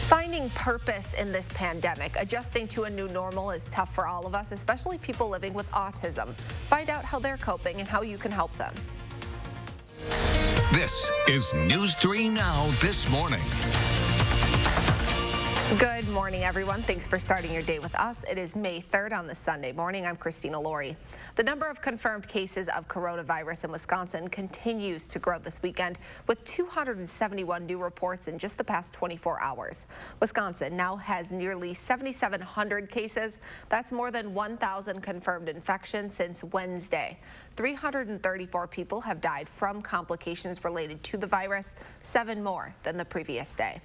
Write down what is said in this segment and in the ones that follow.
Finding purpose in this pandemic, adjusting to a new normal is tough for all of us, especially people living with autism. Find out how they're coping and how you can help them. This is News 3 Now this morning. Good morning, everyone. Thanks for starting your day with us. It is May 3rd on this Sunday morning. I'm Christina Laurie. The number of confirmed cases of coronavirus in Wisconsin continues to grow this weekend, with 271 new reports in just the past 24 hours. Wisconsin now has nearly 7,700 cases. That's more than 1,000 confirmed infections since Wednesday. 334 people have died from complications related to the virus, 7 more than the previous day.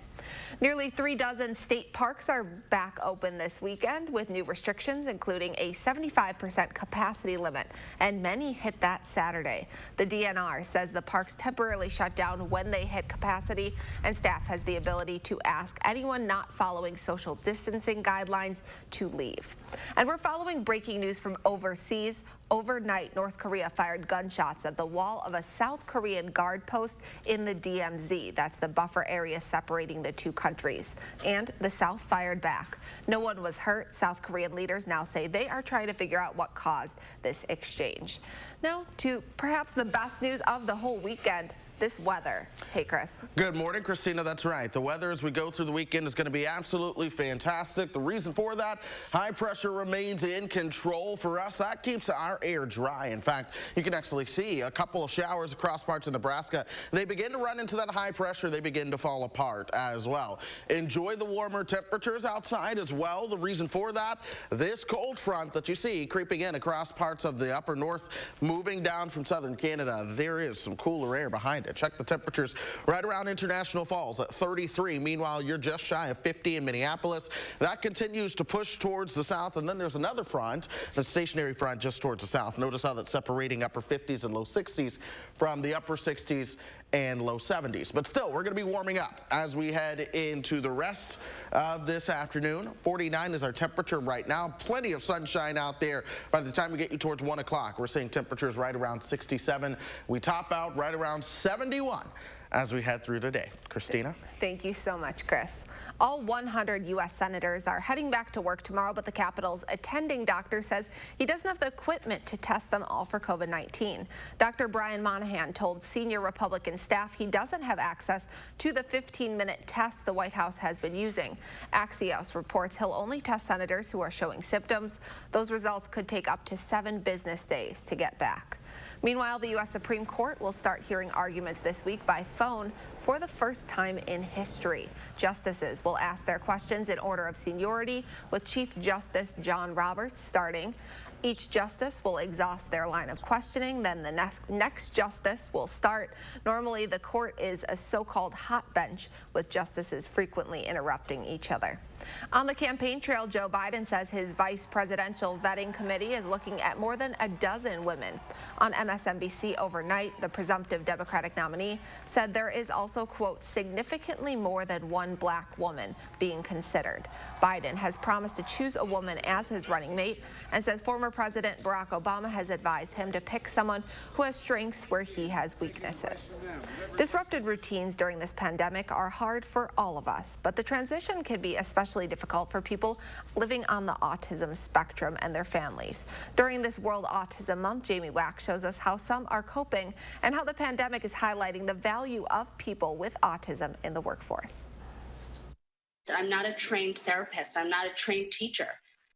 Nearly 3 dozen state parks are back open this weekend with new restrictions, including a 75% capacity limit, and many hit that Saturday. The DNR says the parks temporarily shut down when they hit capacity, and staff has the ability to ask anyone not following social distancing guidelines to leave. And we're following breaking news from overseas. Overnight, North Korea fired gunshots at the wall of a South Korean guard post in the DMZ. That's the buffer area separating the two countries. And the South fired back. No one was hurt. South Korean leaders now say they are trying to figure out what caused this exchange. Now to perhaps the best news of the whole weekend. This weather. Hey, Chris. Good morning, Christina. That's right. The weather as we go through the weekend is going to be absolutely fantastic. The reason for that, high pressure remains in control for us. That keeps our air dry. In fact, you can actually see a couple of showers across parts of Nebraska. They begin to run into that high pressure. They begin to fall apart as well. Enjoy the warmer temperatures outside as well. The reason for that, this cold front that you see creeping in across parts of the upper north, moving down from southern Canada, there is some cooler air behind it. Check the temperatures right around International Falls at 33. Meanwhile, you're just shy of 50 in Minneapolis. That continues to push towards the south, and then there's another front, the stationary front just towards the south. Notice how that's separating upper 50s and low 60s from the upper 60s and low 70s. But still, we're going to be warming up as we head into the rest of this afternoon. 49 is our temperature right now. Plenty of sunshine out there. By the time we get you towards 1 o'clock, we're seeing temperatures right around 67. We top out right around 71 as we head through today. Christina? Thank you so much, Chris. All 100 U.S. senators are heading back to work tomorrow, but the Capitol's attending doctor says he doesn't have the equipment to test them all for COVID-19. Dr. Brian Monahan told senior Republican staff he doesn't have access to the 15-minute test the White House has been using. Axios reports he'll only test senators who are showing symptoms. Those results could take up to 7 business days to get back. Meanwhile, the U.S. Supreme Court will start hearing arguments this week by phone for the first time in history. Justices will ask their questions in order of seniority, with Chief Justice John Roberts starting. Each justice will exhaust their line of questioning, then the next justice will start. Normally, the court is a so-called hot bench, with justices frequently interrupting each other. On the campaign trail, Joe Biden says his vice presidential vetting committee is looking at more than a dozen women. On MSNBC overnight, the presumptive Democratic nominee said there is also, quote, significantly more than one black woman being considered. Biden has promised to choose a woman as his running mate and says former President Barack Obama has advised him to pick someone who has strengths where he has weaknesses. Disrupted routines during this pandemic are hard for all of us, but the transition can be especially difficult for people living on the autism spectrum and their families. During this World Autism Month, Jamie Wack shows us how some are coping and how the pandemic is highlighting the value of people with autism in the workforce. I'm not a trained therapist. I'm not a trained teacher.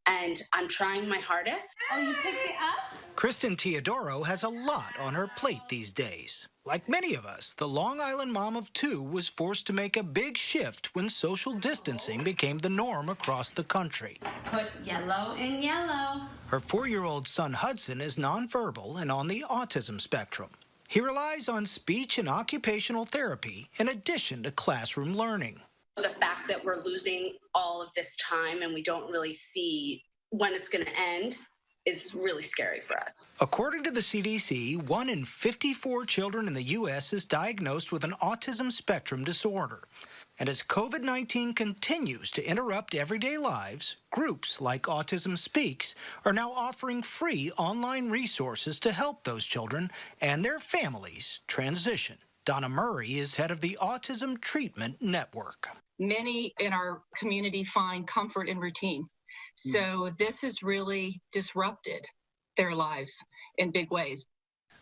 And I'm trying my hardest. Oh, you picked it up? Kristen Teodoro has a lot on her plate these days. Like many of us, the Long Island mom of 2 was forced to make a big shift when social distancing became the norm across the country. Put yellow in yellow. Her 4-year-old son Hudson is nonverbal and on the autism spectrum. He relies on speech and occupational therapy in addition to classroom learning. The fact that we're losing all of this time and we don't really see when it's going to end is really scary for us. According to the CDC, 1 in 54 children in the U.S. is diagnosed with an autism spectrum disorder. And as COVID-19 continues to interrupt everyday lives, groups like Autism Speaks are now offering free online resources to help those children and their families transition. Donna Murray is head of the Autism Treatment Network. Many in our community find comfort in routine. So this has really disrupted their lives in big ways.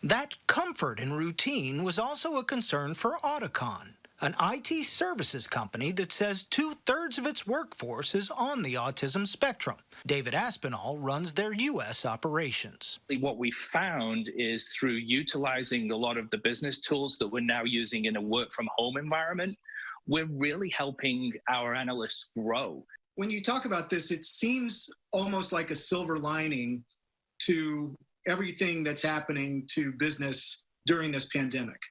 That comfort in routine was also a concern for Auticon, an IT services company that says 2/3 of its workforce is on the autism spectrum. David Aspinall runs their U.S. operations. What we found is through utilizing a lot of the business tools that we're now using in a work-from-home environment, we're really helping our analysts grow. When you talk about this, it seems almost like a silver lining to everything that's happening to business during this pandemic.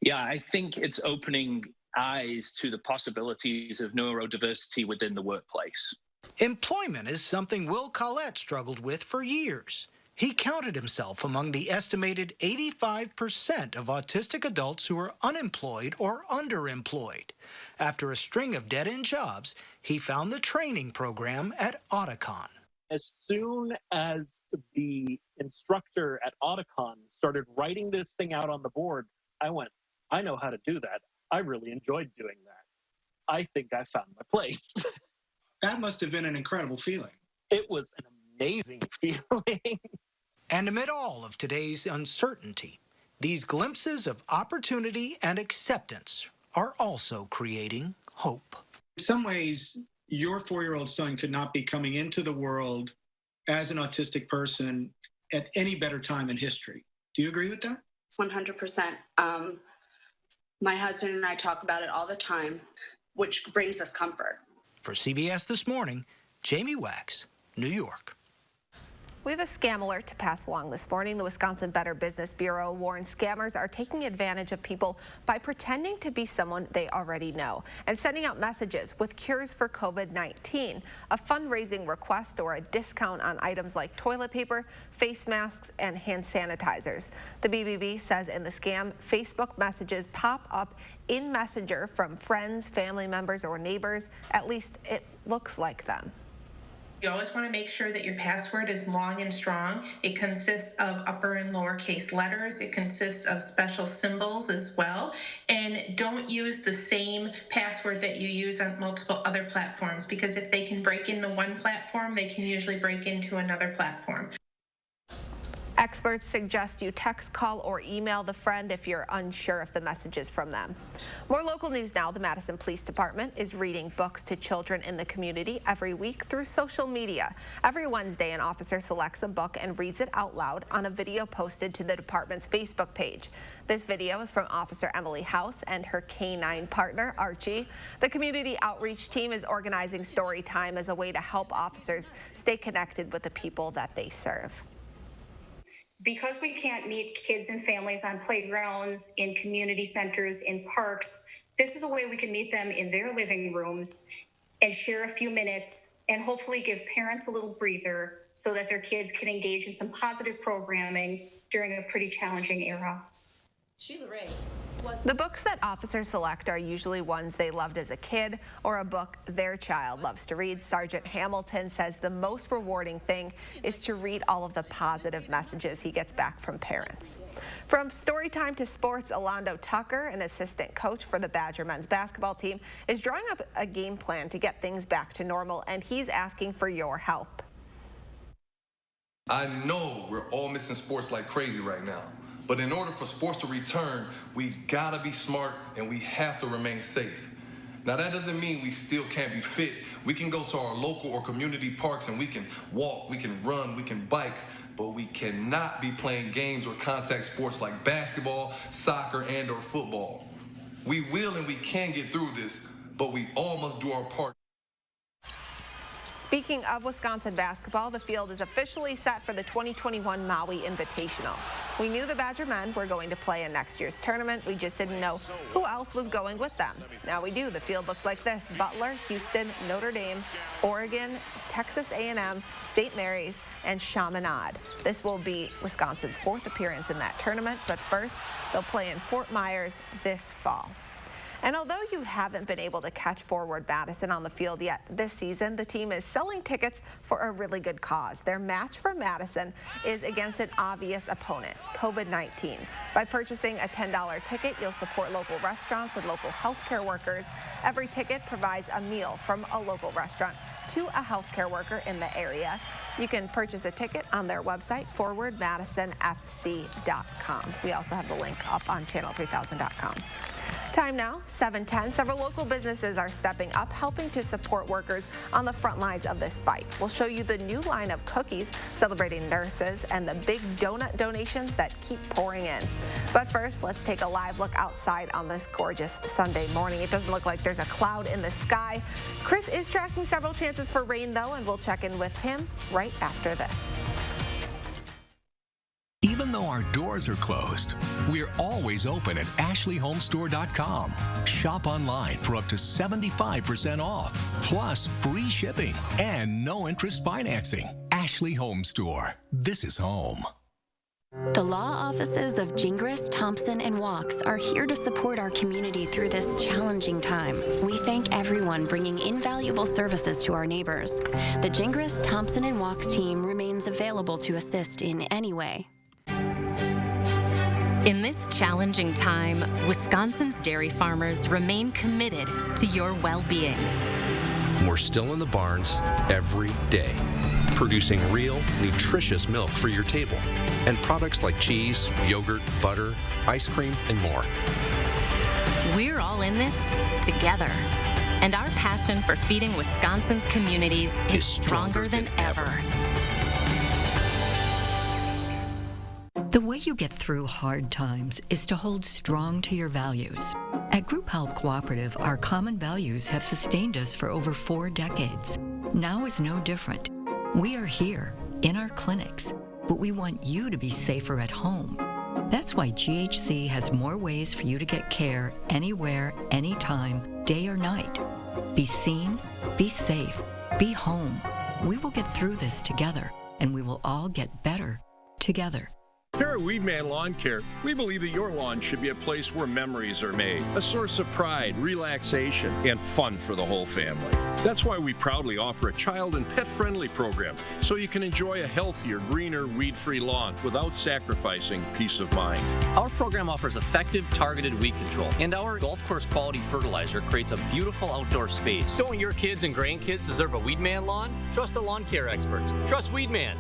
Yeah, I think it's opening eyes to the possibilities of neurodiversity within the workplace. Employment is something Will Collette struggled with for years. He counted himself among the estimated 85% of autistic adults who are unemployed or underemployed. After a string of dead-end jobs, he found the training program at Auticon. As soon as the instructor at Auticon started writing this thing out on the board, I went, I know how to do that. I really enjoyed doing that. I think I found my place. That must have been an incredible feeling. It was an amazing feeling. And amid all of today's uncertainty, these glimpses of opportunity and acceptance are also creating hope. In some ways, your 4-year-old son could not be coming into the world as an autistic person at any better time in history. Do you agree with that? 100%. My husband and I talk about it all the time, which brings us comfort. For CBS This Morning, Jamie Wax, New York. We have a scam alert to pass along this morning. The Wisconsin Better Business Bureau warns scammers are taking advantage of people by pretending to be someone they already know and sending out messages with cures for COVID-19, a fundraising request, or a discount on items like toilet paper, face masks, and hand sanitizers. The BBB says in the scam, Facebook messages pop up in Messenger from friends, family members, or neighbors. At least it looks like them. You always want to make sure that your password is long and strong. It consists of upper and lowercase letters. It consists of special symbols as well. And don't use the same password that you use on multiple other platforms, because if they can break into one platform, they can usually break into another platform. Experts suggest you text, call, or email the friend if you're unsure if the message is from them. More local news now. The Madison Police Department is reading books to children in the community every week through social media. Every Wednesday, an officer selects a book and reads it out loud on a video posted to the department's Facebook page. This video is from Officer Emily House and her K-9 partner, Archie. The community outreach team is organizing story time as a way to help officers stay connected with the people that they serve. Because we can't meet kids and families on playgrounds, in community centers, in parks, this is a way we can meet them in their living rooms and share a few minutes and hopefully give parents a little breather so that their kids can engage in some positive programming during a pretty challenging era. Sheila Ray. The books that officers select are usually ones they loved as a kid or a book their child loves to read. Sergeant Hamilton says the most rewarding thing is to read all of the positive messages he gets back from parents. From story time to sports, Alondo Tucker, an assistant coach for the Badger men's basketball team, is drawing up a game plan to get things back to normal, and he's asking for your help. I know we're all missing sports like crazy right now. But in order for sports to return, we gotta be smart and we have to remain safe. Now that doesn't mean we still can't be fit. We can go to our local or community parks and we can walk, we can run, we can bike, but we cannot be playing games or contact sports like basketball, soccer, and or football. We will and we can get through this, but we all must do our part. Speaking of Wisconsin basketball, the field is officially set for the 2021 Maui Invitational. We knew the Badger men were going to play in next year's tournament. We just didn't know who else was going with them. Now we do. The field looks like this: Butler, Houston, Notre Dame, Oregon, Texas A&M, St. Mary's, and Chaminade. This will be Wisconsin's 4th appearance in that tournament, but first they'll play in Fort Myers this fall. And although you haven't been able to catch Forward Madison on the field yet this season, the team is selling tickets for a really good cause. Their match for Madison is against an obvious opponent, COVID-19. By purchasing a $10 ticket, you'll support local restaurants and local healthcare workers. Every ticket provides a meal from a local restaurant to a healthcare worker in the area. You can purchase a ticket on their website, forwardmadisonfc.com. We also have the link up on channel3000.com. Time now, 7:10. Several local businesses are stepping up, helping to support workers on the front lines of this fight. We'll show you the new line of cookies celebrating nurses and the big donut donations that keep pouring in. But first, let's take a live look outside on this gorgeous Sunday morning. It doesn't look like there's a cloud in the sky. Chris is tracking several chances for rain, though, and we'll check in with him right after this. Even though our doors are closed, we're always open at ashleyhomestore.com. Shop online for up to 75% off, plus free shipping and no interest financing. Ashley Home Store. This is home. The law offices of Gingras, Thompson, and Walks are here to support our community through this challenging time. We thank everyone bringing invaluable services to our neighbors. The Gingras, Thompson, and Walks team remains available to assist in any way. In this challenging time, Wisconsin's dairy farmers remain committed to your well-being. We're still in the barns every day, producing real, nutritious milk for your table, and products like cheese, yogurt, butter, ice cream, and more. We're all in this together, and our passion for feeding Wisconsin's communities is stronger than ever. The way you get through hard times is to hold strong to your values. At Group Health Cooperative, our common values have sustained us for over 4 decades. Now is no different. We are here, in our clinics, but we want you to be safer at home. That's why GHC has more ways for you to get care anywhere, anytime, day or night. Be seen, be safe, be home. We will get through this together, and we will all get better together. Here at Weedman Lawn Care, we believe that your lawn should be a place where memories are made, a source of pride, relaxation, and fun for the whole family. That's why we proudly offer a child and pet-friendly program, so you can enjoy a healthier, greener, weed-free lawn without sacrificing peace of mind. Our program offers effective, targeted weed control, and our golf course quality fertilizer creates a beautiful outdoor space. Don't your kids and grandkids deserve a Weedman lawn? Trust the lawn care experts. Trust Weedman.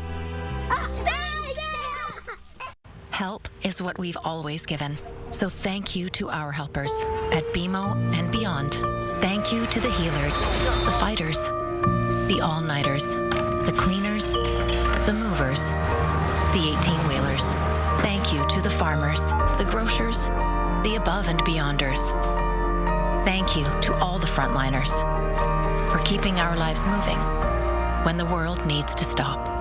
Help is what we've always given. So thank you to our helpers at BMO and beyond. Thank you to the healers, the fighters, the all-nighters, the cleaners, the movers, the 18-wheelers. Thank you to the farmers, the grocers, the above and beyonders. Thank you to all the frontliners for keeping our lives moving when the world needs to stop.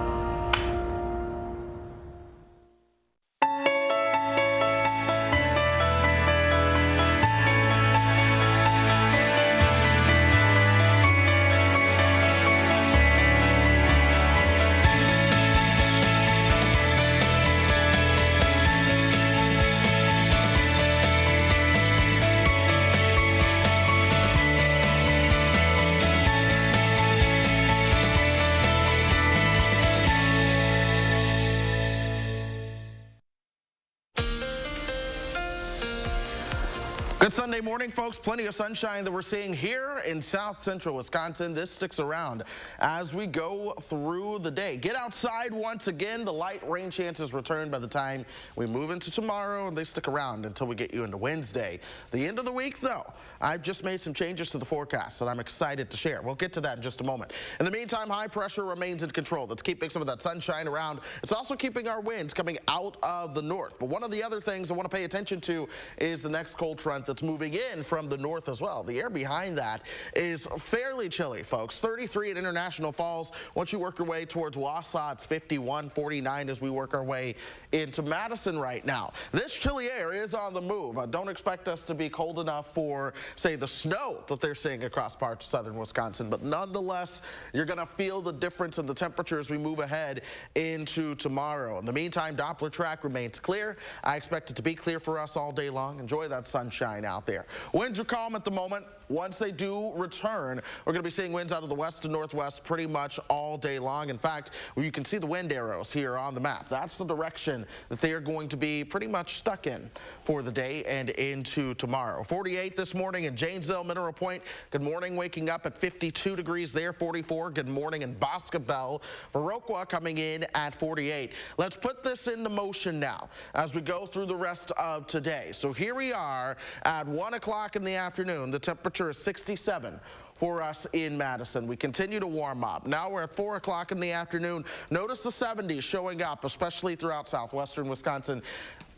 Good Sunday morning, folks. Plenty of sunshine that we're seeing here in south central Wisconsin. This sticks around as we go through the day. Get outside once again. The light rain chances return by the time we move into tomorrow, and they stick around until we get you into Wednesday. The end of the week, though, I've just made some changes to the forecast that I'm excited to share. We'll get to that in just a moment. In the meantime, high pressure remains in control. That's keeping some of that sunshine around. It's also keeping our winds coming out of the north. But one of the other things I want to pay attention to is the next cold front that's moving in from the north as well. The air behind that is fairly chilly, folks. 33 at International Falls. Once you work your way towards Wausau, it's 51, 49 as we work our way into Madison right now. This chilly air is on the move. Don't expect us to be cold enough for, say, the snow that they're seeing across parts of southern Wisconsin, but nonetheless, you're going to feel the difference in the temperature as we move ahead into tomorrow. In the meantime, Doppler track remains clear. I expect it to be clear for us all day long. Enjoy that sunshine out there. Winds are calm at the moment. Once they do return, we're going to be seeing winds out of the west and northwest pretty much all day long. In fact, you can see the wind arrows here on the map. That's the direction that they are going to be pretty much stuck in for the day and into tomorrow. 48 this morning in Janesville, Mineral Point. Good morning, waking up at 52 degrees there, 44. Good morning in Boscobel. Viroqua coming in at 48. Let's put this into motion now as we go through the rest of today. So here we are at 1 o'clock in the afternoon. The temperature is 67 for us in Madison. We continue to warm up. Now we're at 4 o'clock in the afternoon. Notice the 70s showing up, especially throughout southwestern Wisconsin.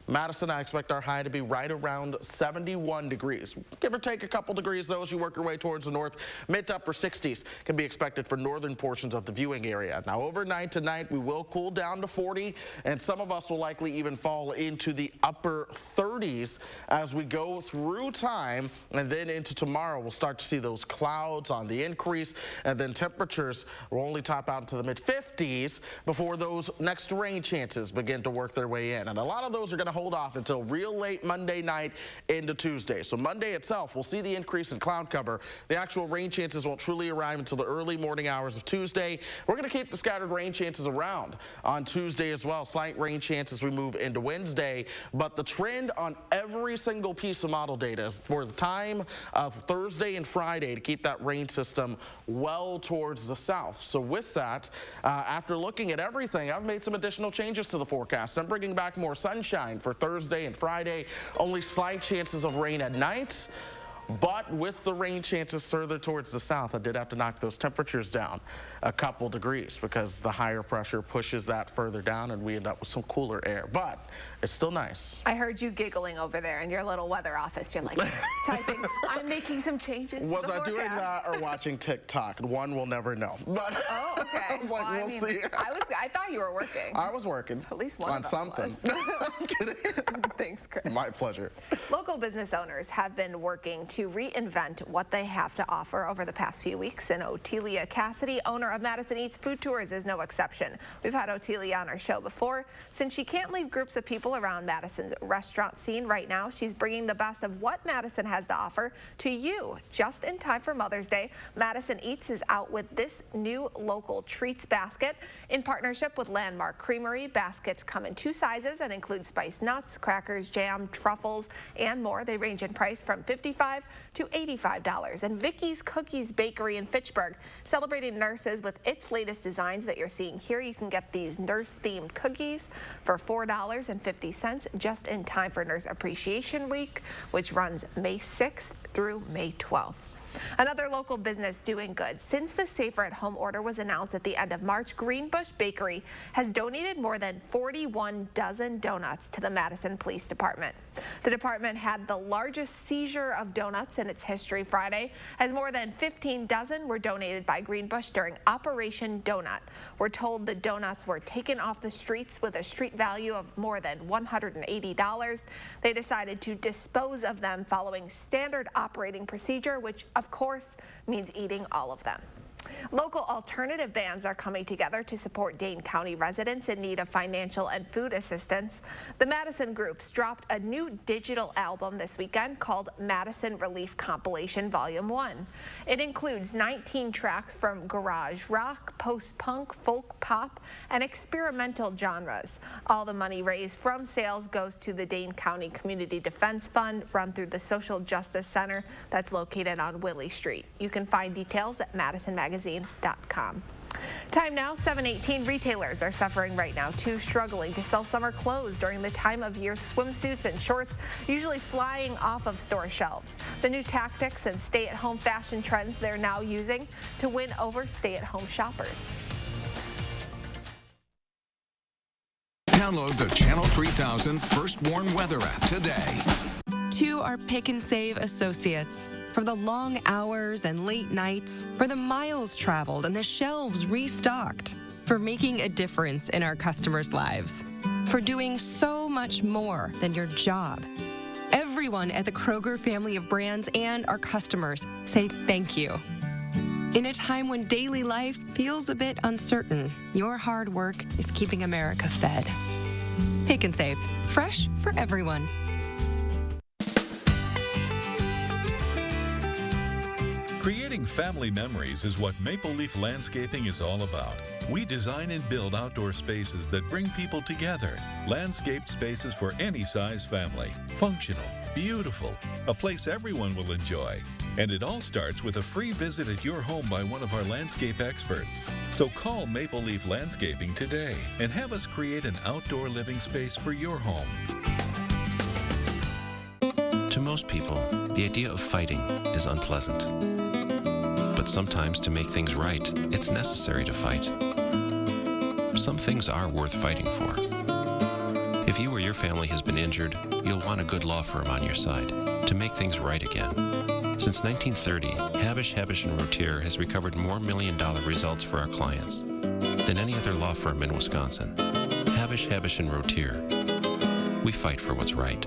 Madison, I expect our high to be right around 71 degrees. Give or take a couple degrees, though, as you work your way towards the north. Mid to upper 60s can be expected for northern portions of the viewing area. Now, overnight tonight, we will cool down to 40, and some of us will likely even fall into the upper 30s as we go through time. And then into tomorrow, we'll start to see those clouds on the increase, and then temperatures will only top out into the mid-50s before those next rain chances begin to work their way in. And a lot of those are going to hold off until real late Monday night into Tuesday. So Monday itself, we'll see the increase in cloud cover. The actual rain chances won't truly arrive until the early morning hours of Tuesday. We're going to keep the scattered rain chances around on Tuesday as well. Slight rain chance as we move into Wednesday. But the trend on every single piece of model data is for the time of Thursday and Friday to keep that rain system well towards the south. So with that, after looking at everything, I've made some additional changes to the forecast. I'm bringing back more sunshine for Thursday and Friday. Only slight chances of rain at night. But with the rain chances further towards the south, I did have to knock those temperatures down a couple degrees because the higher pressure pushes that further down and we end up with some cooler air. But it's still nice. I heard you giggling over there in your little weather office. You're like typing, I'm making some changes. Was I doing that or watching TikTok? One will never know. But oh, okay. I was like, well, we'll see. I thought you were working. I was working. At least one on of us something. was. I'm kidding. Thanks, Chris. My pleasure. Local business owners have been working to reinvent what they have to offer over the past few weeks, and Otelia Cassidy, owner of Madison Eats Food Tours, is no exception. We've had Otelia on our show before. Since she can't leave groups of people around Madison's restaurant scene right now, she's bringing the best of what Madison has to offer to you just in time for Mother's Day. Madison Eats is out with this new local treats basket in partnership with Landmark Creamery. Baskets come in 2 sizes and include spiced nuts, crackers, jam, truffles, and more. They range in price from $55 to $85. And Vicky's Cookies Bakery in Fitchburg, celebrating nurses with its latest designs that you're seeing here. You can get these nurse-themed cookies for $4.50 just in time for Nurse Appreciation Week, which runs May 6th through May 12th. Another local business doing good. Since the Safer at Home order was announced at the end of March, Greenbush Bakery has donated more than 41 dozen donuts to the Madison Police Department. The department had the largest seizure of donuts in its history Friday, as more than 15 dozen were donated by Greenbush during Operation Donut. We're told the donuts were taken off the streets with a street value of more than $180. They decided to dispose of them following standard operating procedure, which of course means eating all of them. Local alternative bands are coming together to support Dane County residents in need of financial and food assistance. The Madison groups dropped a new digital album this weekend called Madison Relief Compilation Volume 1. It includes 19 tracks from garage rock, post-punk, folk pop, and experimental genres. All the money raised from sales goes to the Dane County Community Defense Fund, run through the Social Justice Center that's located on Willie Street. You can find details at madisonmagazine.com. Time now, 7:18. Retailers are suffering right now, too, struggling to sell summer clothes during the time of year. Swimsuits and shorts usually flying off of store shelves. The new tactics and stay-at-home fashion trends they're now using to win over stay-at-home shoppers. Download the Channel 3000 First Warn Weather app today. To our Pick and Save associates, for the long hours and late nights, for the miles traveled and the shelves restocked, for making a difference in our customers' lives, for doing so much more than your job. Everyone at the Kroger family of brands and our customers say thank you. In a time when daily life feels a bit uncertain, your hard work is keeping America fed. Pick and Save, fresh for everyone. Creating family memories is what Maple Leaf Landscaping is all about. We design and build outdoor spaces that bring people together. Landscaped spaces for any size family. Functional, beautiful, a place everyone will enjoy. And it all starts with a free visit at your home by one of our landscape experts. So call Maple Leaf Landscaping today and have us create an outdoor living space for your home. To most people, the idea of fighting is unpleasant. But sometimes to make things right, it's necessary to fight. Some things are worth fighting for. If you or your family has been injured, you'll want a good law firm on your side to make things right again. Since 1930, Habish, Habish & Rotier has recovered more million-dollar results for our clients than any other law firm in Wisconsin. Habish, Habish & Rotier. We fight for what's right.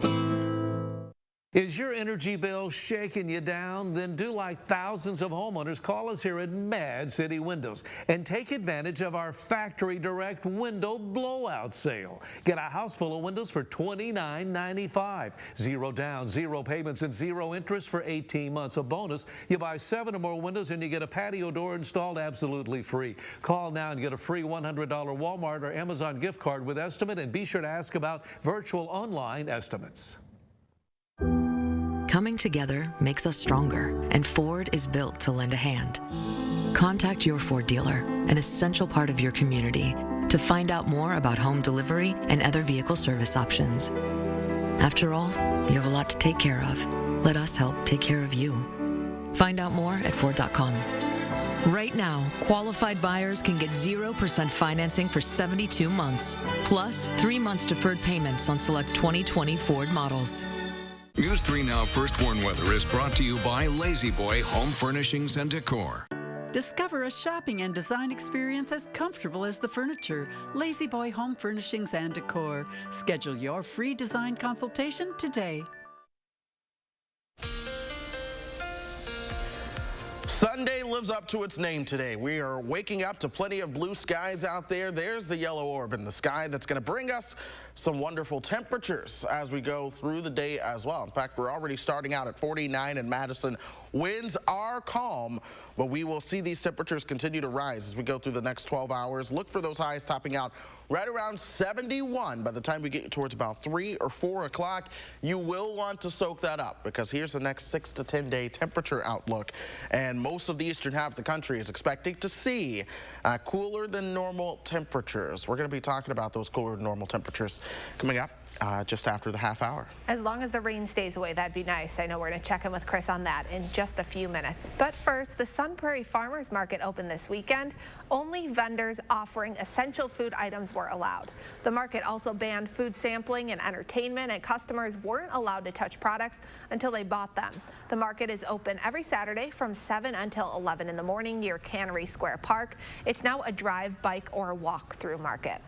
Is your energy bill shaking you down? Then do like thousands of homeowners. Call us here at Mad City Windows and take advantage of our factory direct window blowout sale. Get a house full of windows for $29.95. Zero down, zero payments, and zero interest for 18 months. A bonus, you buy 7 or more windows and you get a patio door installed absolutely free. Call now and get a free $100 Walmart or Amazon gift card with estimate, and be sure to ask about virtual online estimates. Coming together makes us stronger, and Ford is built to lend a hand. Contact your Ford dealer, an essential part of your community, to find out more about home delivery and other vehicle service options. After all, you have a lot to take care of. Let us help take care of you. Find out more at Ford.com. Right now, qualified buyers can get 0% financing for 72 months, plus 3 months deferred payments on select 2020 Ford models. News 3 Now First Warn Weather is brought to you by Lazy Boy Home Furnishings and Decor. Discover a shopping and design experience as comfortable as the furniture. Lazy Boy Home Furnishings and Decor. Schedule your free design consultation today. Sunday lives up to its name today. We are waking up to plenty of blue skies out there. There's the yellow orb in the sky that's going to bring us some wonderful temperatures as we go through the day as well. In fact, we're already starting out at 49 in Madison. Winds are calm, but we will see these temperatures continue to rise as we go through the next 12 hours. Look for those highs topping out right around 71 by the time we get towards about 3 or 4 o'clock. You will want to soak that up, because here's the next 6 to 10 day temperature outlook. And most of the eastern half of the country is expecting to see cooler than normal temperatures. We're going to be talking about those cooler than normal temperatures coming up just after the half hour. As long as the rain stays away, that'd be nice. I know we're going to check in with Chris on that in just a few minutes. But first, the Sun Prairie Farmers Market opened this weekend. Only vendors offering essential food items were allowed. The market also banned food sampling and entertainment, and customers weren't allowed to touch products until they bought them. The market is open every Saturday from 7 until 11 in the morning near Cannery Square Park. It's now a drive, bike, or walk-through market.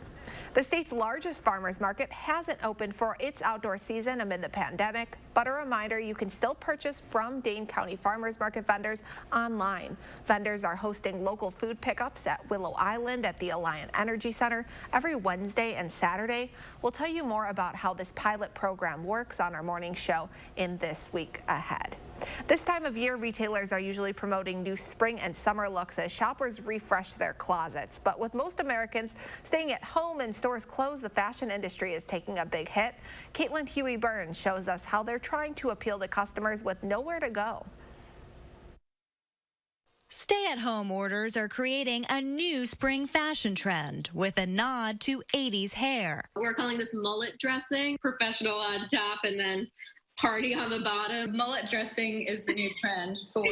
The state's largest farmers market hasn't opened for its outdoor season amid the pandemic, but a reminder, you can still purchase from Dane County farmers market vendors online. Vendors are hosting local food pickups at Willow Island at the Alliant Energy Center every Wednesday and Saturday. We'll tell you more about how this pilot program works on our morning show in This Week Ahead. This time of year, retailers are usually promoting new spring and summer looks as shoppers refresh their closets. But with most Americans staying at home and stores closed, the fashion industry is taking a big hit. Caitlin Huey-Burns shows us how they're trying to appeal to customers with nowhere to go. Stay-at-home orders are creating a new spring fashion trend with a nod to 80s hair. We're calling this mullet dressing, professional on top and then party on the bottom. Mullet dressing is the new trend for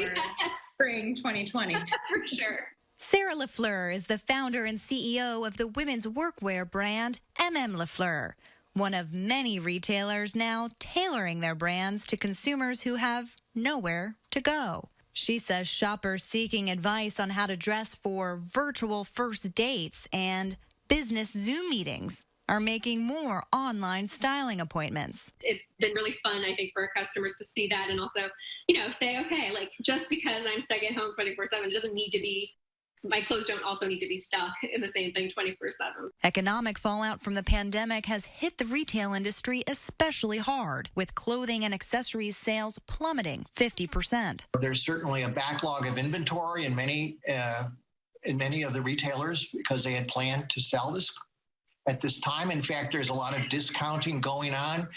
spring 2020. For sure. Sarah LaFleur is the founder and CEO of the women's workwear brand LaFleur, one of many retailers now tailoring their brands to consumers who have nowhere to go. She says shoppers seeking advice on how to dress for virtual first dates and business Zoom meetings are making more online styling appointments. It's been really fun, I think, for our customers to see that and also, say, okay, like just because I'm stuck at home 24/7, it doesn't need to be my clothes don't also need to be stuck in the same thing 24/7. Economic fallout from the pandemic has hit the retail industry especially hard, with clothing and accessories sales plummeting 50%. There's certainly a backlog of inventory in many of the retailers because they had planned to sell this at this time. In fact, there's a lot of discounting going on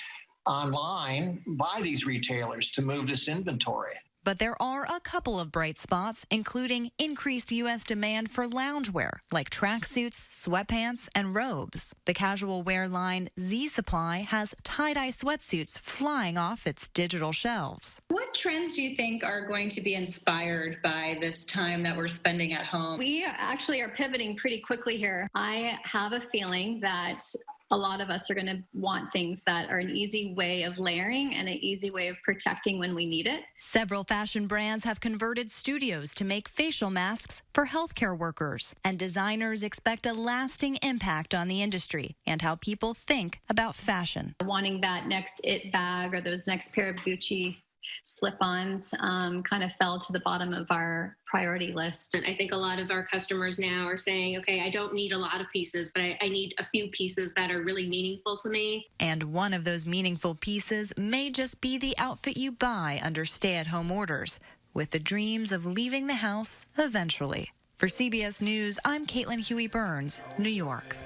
online by these retailers to move this inventory. But there are a couple of bright spots, including increased U.S. demand for loungewear, like tracksuits, sweatpants, and robes. The casual wear line Z Supply has tie-dye sweatsuits flying off its digital shelves. What trends do you think are going to be inspired by this time that we're spending at home? We actually are pivoting pretty quickly here. I have a feeling that a lot of us are going to want things that are an easy way of layering and an easy way of protecting when we need it. Several fashion brands have converted studios to make facial masks for healthcare workers, and designers expect a lasting impact on the industry and how people think about fashion. Wanting that next it bag or those next pair of Gucci slip-ons kind of fell to the bottom of our priority list. And I think a lot of our customers now are saying, okay, I don't need a lot of pieces, but I need a few pieces that are really meaningful to me. And one of those meaningful pieces may just be the outfit you buy under stay-at-home orders, with the dreams of leaving the house eventually. For CBS News, I'm Caitlin Huey-Burns, New York.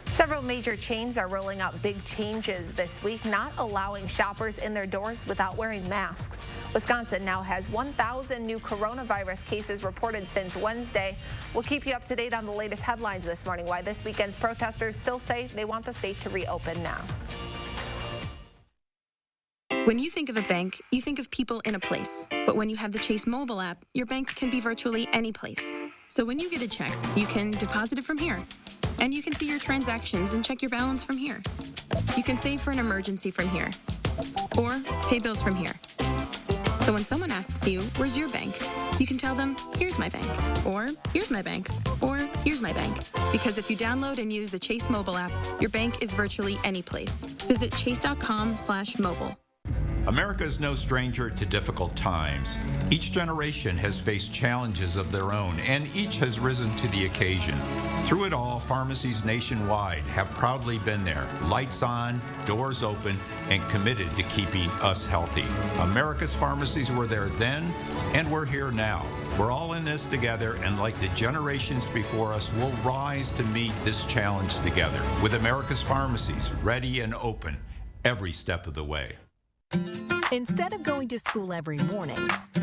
Several major chains are rolling out big changes this week, not allowing shoppers in their doors without wearing masks. Wisconsin now has 1,000 new coronavirus cases reported since Wednesday. We'll keep you up to date on the latest headlines this morning, why this weekend's protesters still say they want the state to reopen now. When you think of a bank, you think of people in a place. But when you have the Chase mobile app, your bank can be virtually any place. So when you get a check, you can deposit it from here. And you can see your transactions and check your balance from here. You can save for an emergency from here. Or pay bills from here. So when someone asks you, where's your bank? You can tell them, here's my bank. Or here's my bank. Or here's my bank. Because if you download and use the Chase mobile app, your bank is virtually any place. Visit chase.com/mobile. America is no stranger to difficult times. Each generation has faced challenges of their own, and each has risen to the occasion. Through it all, pharmacies nationwide have proudly been there, lights on, doors open, and committed to keeping us healthy. America's pharmacies were there then, and we're here now. We're all in this together, and like the generations before us, we'll rise to meet this challenge together, with America's pharmacies ready and open every step of the way. Instead of going to school every morning,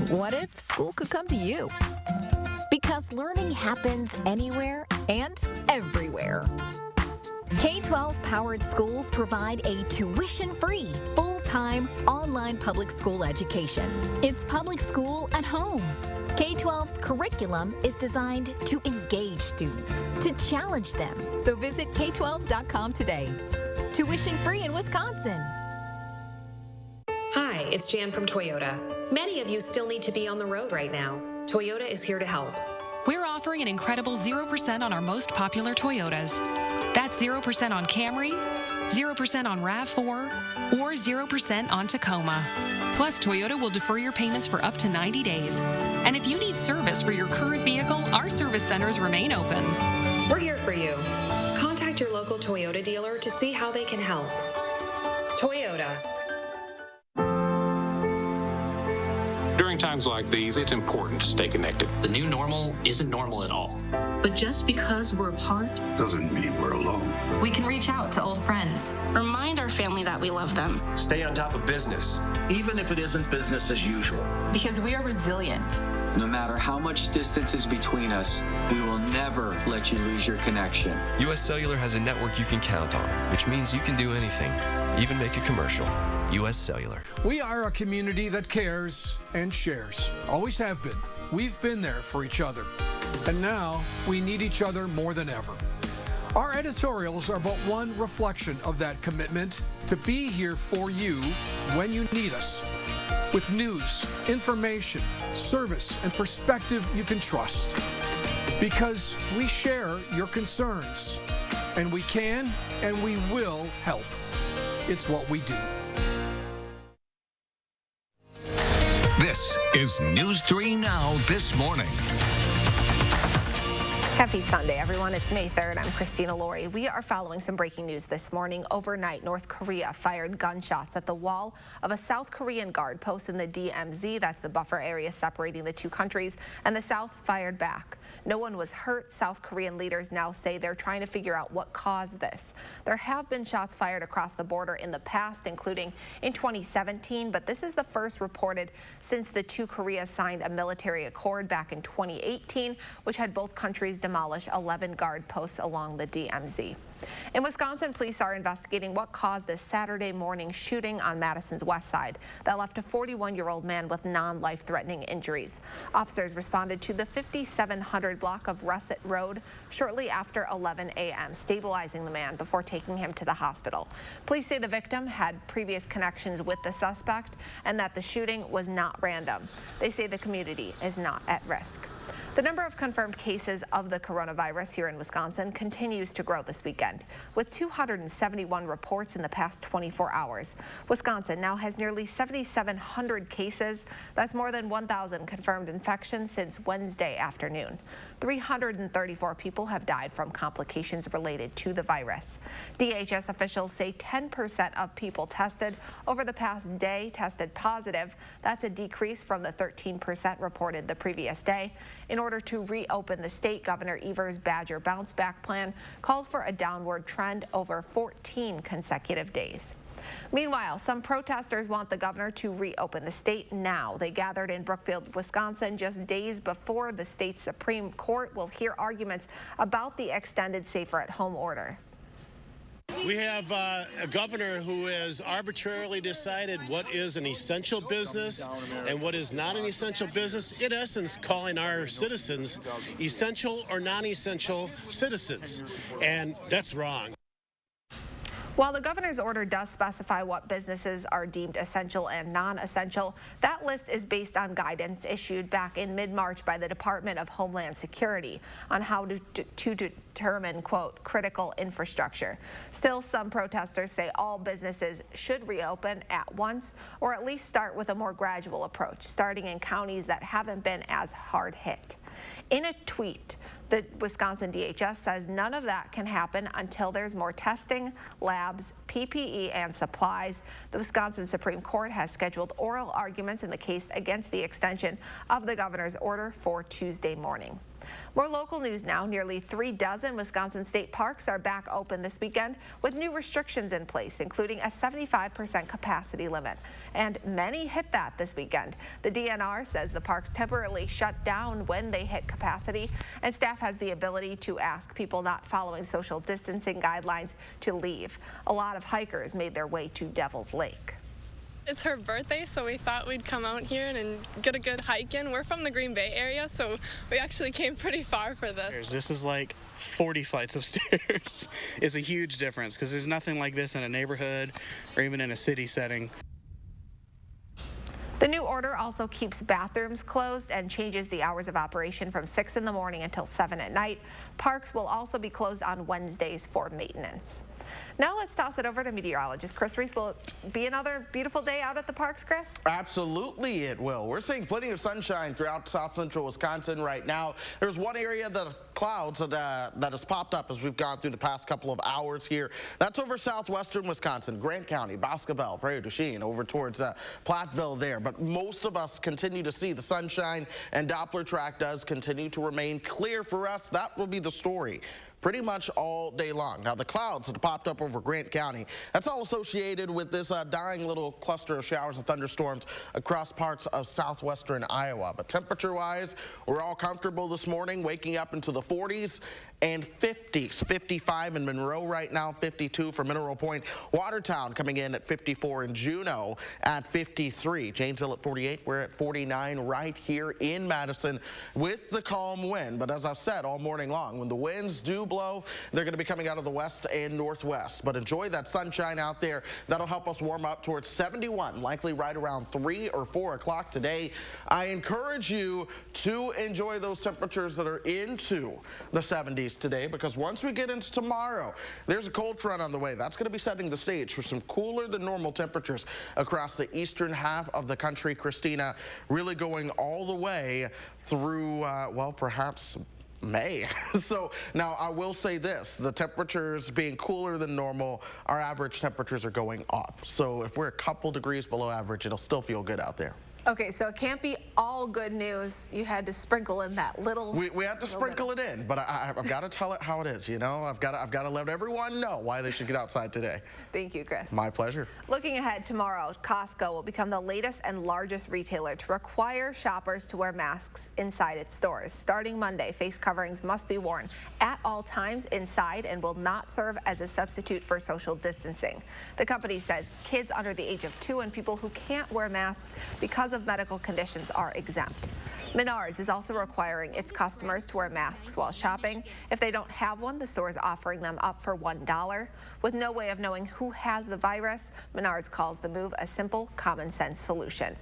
what if school could come to you? Because learning happens anywhere and everywhere. K-12 powered schools provide a tuition-free, full-time, online public school education. It's public school at home. K-12's curriculum is designed to engage students, to challenge them. So visit K12.com today. Tuition-free in Wisconsin. Hi, it's Jan from Toyota. Many of you still need to be on the road right now. Toyota is here to help. We're offering an incredible 0% on our most popular Toyotas. That's 0% on Camry, 0% on RAV4, or 0% on Tacoma. Plus, Toyota will defer your payments for up to 90 days. And if you need service for your current vehicle, our service centers remain open. We're here for you. Contact your local Toyota dealer to see how they can help. Toyota. During times like these, it's important to stay connected. The new normal isn't normal at all. But just because we're apart doesn't mean we're alone. We can reach out to old friends. Remind our family that we love them. Stay on top of business, even if it isn't business as usual. Because we are resilient. No matter how much distance is between us, we will never let you lose your connection. US Cellular has a network you can count on, which means you can do anything, even make a commercial. US Cellular. We are a community that cares and shares. Always have been. We've been there for each other. And now we need each other more than ever. Our editorials are but one reflection of that commitment to be here for you when you need us. With news, information, service, and perspective you can trust. Because we share your concerns. And we can and we will help. It's what we do. This is News 3 Now This Morning. Happy Sunday, everyone. It's May 3rd. I'm Christina Laurie. We are following some breaking news this morning. Overnight, North Korea fired gunshots at the wall of a South Korean guard post in the DMZ. That's the buffer area separating the two countries. And the South fired back. No one was hurt. South Korean leaders now say they're trying to figure out what caused this. There have been shots fired across the border in the past, including in 2017. But this is the first reported since the two Koreas signed a military accord back in 2018, which had both countries demolish 11 guard posts along the DMZ. In Wisconsin, police are investigating what caused a Saturday morning shooting on Madison's west side that left a 41-year-old man with non-life-threatening injuries. Officers responded to the 5700 block of Russet Road shortly after 11 a.m., stabilizing the man before taking him to the hospital. Police say the victim had previous connections with the suspect and that the shooting was not random. They say the community is not at risk. The number of confirmed cases of the coronavirus here in Wisconsin continues to grow this weekend, with 271 reports in the past 24 hours. Wisconsin now has nearly 7,700 cases. That's more than 1,000 confirmed infections since Wednesday afternoon. 334 people have died from complications related to the virus. DHS officials say 10% of people tested over the past day tested positive. That's a decrease from the 13% reported the previous day. In order to reopen the state, Governor Evers' Badger bounce back plan calls for a downward trend over 14 consecutive days. Meanwhile, some protesters want the governor to reopen the state now. They gathered in Brookfield, Wisconsin, just days before the state's Supreme Court will hear arguments about the extended safer-at-home order. We have a governor who has arbitrarily decided what is an essential business and what is not an essential business, in essence calling our citizens essential or non-essential citizens, and that's wrong. While the governor's order does specify what businesses are deemed essential and non-essential, that list is based on guidance issued back in mid-March by the Department of Homeland Security on how to determine, quote, critical infrastructure. Still, some protesters say all businesses should reopen at once or at least start with a more gradual approach, starting in counties that haven't been as hard hit. In a tweet, the Wisconsin DHS says none of that can happen until there's more testing, labs, PPE, and supplies. The Wisconsin Supreme Court has scheduled oral arguments in the case against the extension of the governor's order for Tuesday morning. More local news now. Nearly 3 dozen Wisconsin state parks are back open this weekend with new restrictions in place, including a 75% capacity limit. And many hit that this weekend. The DNR says the parks temporarily shut down when they hit capacity, and staff has the ability to ask people not following social distancing guidelines to leave. A lot of hikers made their way to Devil's Lake. It's her birthday, so we thought we'd come out here and get a good hike in. We're from the Green Bay area, so we actually came pretty far for this. This is like 40 flights of stairs. It's a huge difference because there's nothing like this in a neighborhood or even in a city setting. The new order also keeps bathrooms closed and changes the hours of operation from 6 in the morning until 7 at night. Parks will also be closed on Wednesdays for maintenance. Now let's toss it over to meteorologist Chris Reese. Will it be another beautiful day out at the parks, Chris? Absolutely it will. We're seeing plenty of sunshine throughout south central Wisconsin right now. There's one area that clouds that has popped up as we've gone through the past couple of hours here. That's over southwestern Wisconsin, Grant County, Boscobel, Prairie du Chien, over towards Platteville there. But most of us continue to see the sunshine, and Doppler track does continue to remain clear for us. That will be the story pretty much all day long. Now, the clouds that popped up over Grant County, that's all associated with this dying little cluster of showers and thunderstorms across parts of southwestern Iowa. But temperature-wise, we're all comfortable this morning, waking up into the 40s and 50s. 55 in Monroe right now, 52 for Mineral Point. Watertown coming in at 54, and Juneau at 53. Janesville at 48. We're at 49 right here in Madison with the calm wind. But as I've said all morning long, when the winds do blow, they're going to be coming out of the west and northwest. But enjoy that sunshine out there. That'll help us warm up towards 71, likely right around 3 or 4 o'clock today. I encourage you to enjoy those temperatures that are into the 70s today, because once we get into tomorrow, there's a cold front on the way. That's going to be setting the stage for some cooler than normal temperatures across the eastern half of the country. Christina, really going all the way through, well, perhaps May. So now I will say this, the temperatures being cooler than normal, our average temperatures are going up. So if we're a couple degrees below average, it'll still feel good out there. Okay, so it can't be all good news. You had to sprinkle in that little. We have to sprinkle it in, but I've got to tell it how it is. You know, I've got to let everyone know why they should get outside today. Thank you, Chris. My pleasure. Looking ahead, tomorrow, Costco will become the latest and largest retailer to require shoppers to wear masks inside its stores. Starting Monday, face coverings must be worn at all times inside and will not serve as a substitute for social distancing. The company says kids under the age of 2 and people who can't wear masks because of medical conditions are exempt. Menards is also requiring its customers to wear masks while shopping. If they don't have one, the store is offering them up for $1. With no way of knowing who has the virus, Menards calls the move a simple, common sense solution.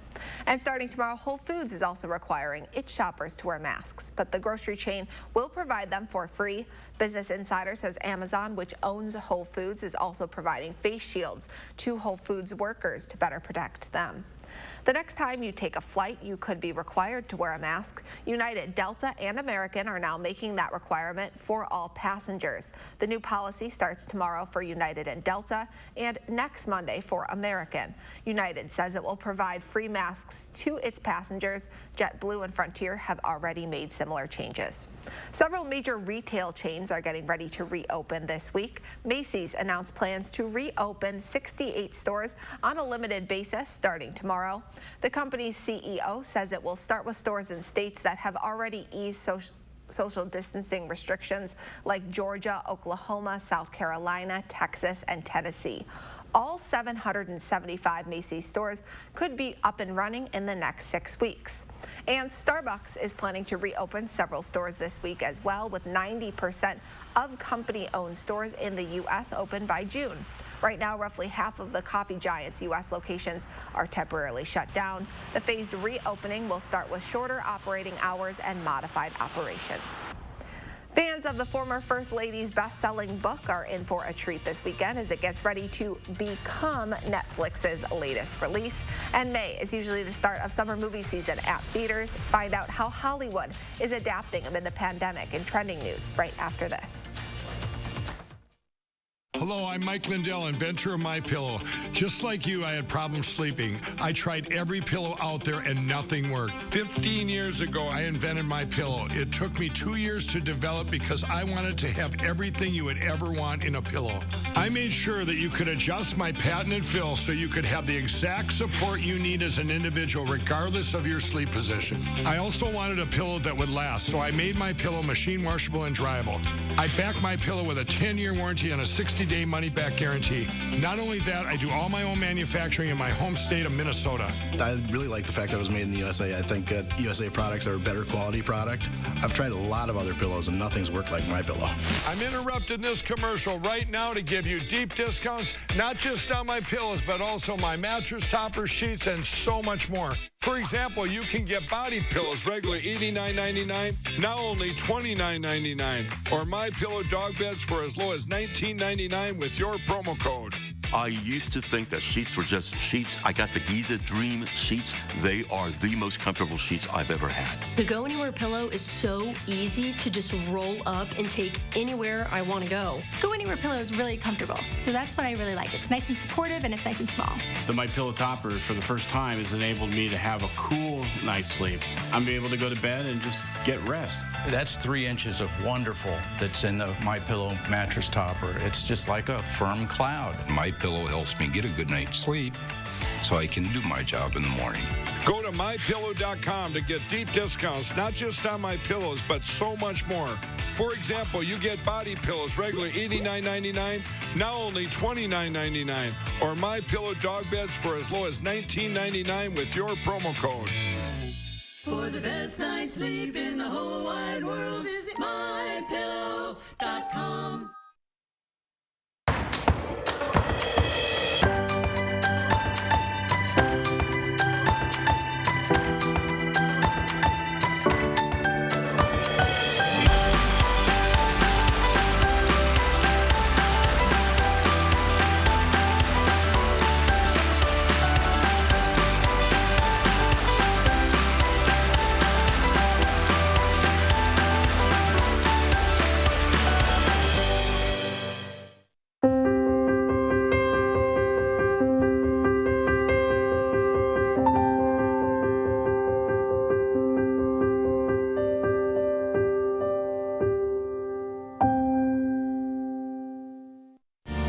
And starting tomorrow, Whole Foods is also requiring its shoppers to wear masks, but the grocery chain will provide them for free. Business Insider says Amazon, which owns Whole Foods, is also providing face shields to Whole Foods workers to better protect them. The next time you take a flight, you could be required to wear a mask. United, Delta, and American are now making that requirement for all passengers. The new policy starts tomorrow for United and Delta and next Monday for American. United says it will provide free masks to its passengers. JetBlue and Frontier have already made similar changes. Several major retail chains are getting ready to reopen this week. Macy's announced plans to reopen 68 stores on a limited basis starting tomorrow. The company's CEO says it will start with stores in states that have already eased social distancing restrictions like Georgia, Oklahoma, South Carolina, Texas, and Tennessee. All 775 Macy's stores could be up and running in the next 6 weeks. And Starbucks is planning to reopen several stores this week as well, with 90% of company-owned stores in the U.S. open by June. Right now, roughly half of the coffee giant's U.S. locations are temporarily shut down. The phased reopening will start with shorter operating hours and modified operations. Fans of the former First Lady's best-selling book are in for a treat this weekend as it gets ready to become Netflix's latest release. And May is usually the start of summer movie season at theaters. Find out how Hollywood is adapting amid the pandemic and trending news right after this. Hello, I'm Mike Lindell, inventor of MyPillow. Just like you, I had problems sleeping. I tried every pillow out there and nothing worked. 15 years ago, I invented MyPillow. It took me 2 years to develop because I wanted to have everything you would ever want in a pillow. I made sure that you could adjust my patented fill so you could have the exact support you need as an individual, regardless of your sleep position. I also wanted a pillow that would last, so I made MyPillow machine washable and dryable. I back MyPillow with a 10-year warranty and a 60-day money-back guarantee. Not only that, I do all my own manufacturing in my home state of Minnesota. I really like the fact that it was made in the USA. I think that USA products are a better quality product. I've tried a lot of other pillows and nothing's worked like MyPillow. I'm interrupting this commercial right now to give you deep discounts, not just on my pillows, but also my mattress toppers, sheets, and so much more. For example, you can get body pillows regularly $89.99, now only $29.99, or MyPillow dog beds for as low as $19.99 with your promo code. I used to think that sheets were just sheets. I got the Giza Dream sheets. They are the most comfortable sheets I've ever had. The Go Anywhere pillow is so easy to just roll up and take anywhere I want to go. Go Anywhere pillow is really comfortable, so that's what I really like. It's nice and supportive and it's nice and small. The MyPillow topper, for the first time, has enabled me to have a cool night's sleep. I'm able to go to bed and just get rest. That's 3 inches of wonderful that's in the MyPillow mattress topper. It's just like a firm cloud. MyPillow helps me get a good night's sleep so I can do my job in the morning. Go to MyPillow.com to get deep discounts, not just on my pillows, but so much more. For example, you get body pillows regularly $89.99, now only $29.99, or MyPillow dog beds for as low as $19.99 with your promo code. For the best night's sleep in the whole wide world, visit MyPillow.com.